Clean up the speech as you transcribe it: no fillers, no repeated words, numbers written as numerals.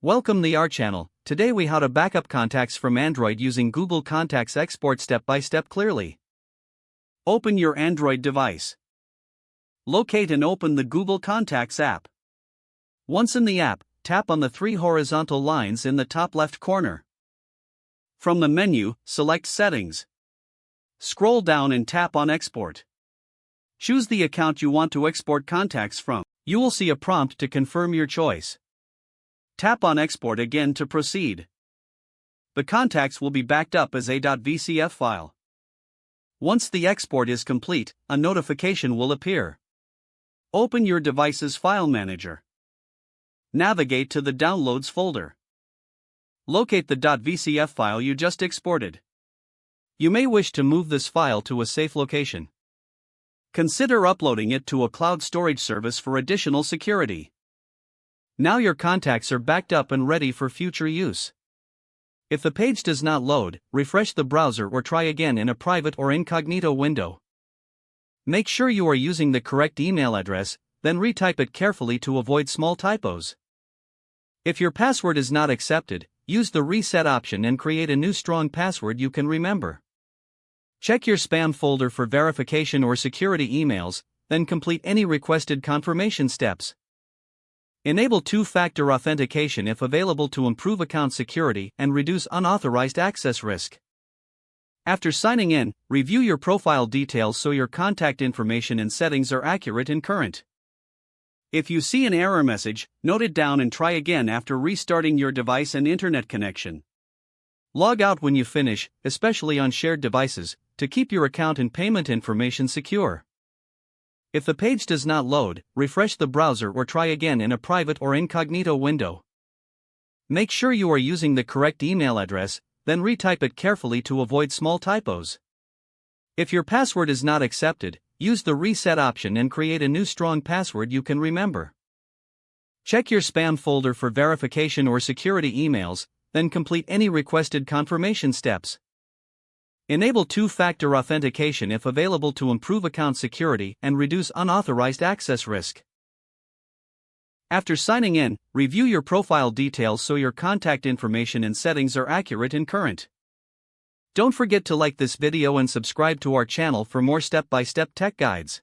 Welcome to our channel. Today we how to backup contacts from Android using Google Contacts Export step by step clearly. Open your Android device. Locate and open the Google Contacts app. Once in the app, tap on the three horizontal lines in the top left corner. From the menu, select Settings. Scroll down and tap on Export. Choose the account you want to export contacts from. You will see a prompt to confirm your choice. Tap on Export again to proceed. The contacts will be backed up as a .vcf file. Once the export is complete, a notification will appear. Open your device's file manager. Navigate to the Downloads folder. Locate the .vcf file you just exported. You may wish to move this file to a safe location. Consider uploading it to a cloud storage service for additional security. Now your contacts are backed up and ready for future use. If the page does not load, refresh the browser or try again in a private or incognito window. Make sure you are using the correct email address, then retype it carefully to avoid small typos. If your password is not accepted, use the reset option and create a new strong password you can remember. Check your spam folder for verification or security emails, then complete any requested confirmation steps. Enable two-factor authentication if available to improve account security and reduce unauthorized access risk. After signing in, review your profile details so your contact information and settings are accurate and current. If you see an error message, note it down and try again after restarting your device and internet connection. Log out when you finish, especially on shared devices, to keep your account and payment information secure. If the page does not load, refresh the browser or try again in a private or incognito window. Make sure you are using the correct email address, then retype it carefully to avoid small typos. If your password is not accepted, use the reset option and create a new strong password you can remember. Check your spam folder for verification or security emails, then complete any requested confirmation steps. Enable two-factor authentication if available to improve account security and reduce unauthorized access risk. After signing in, review your profile details so your contact information and settings are accurate and current. Don't forget to like this video and subscribe to our channel for more step-by-step tech guides.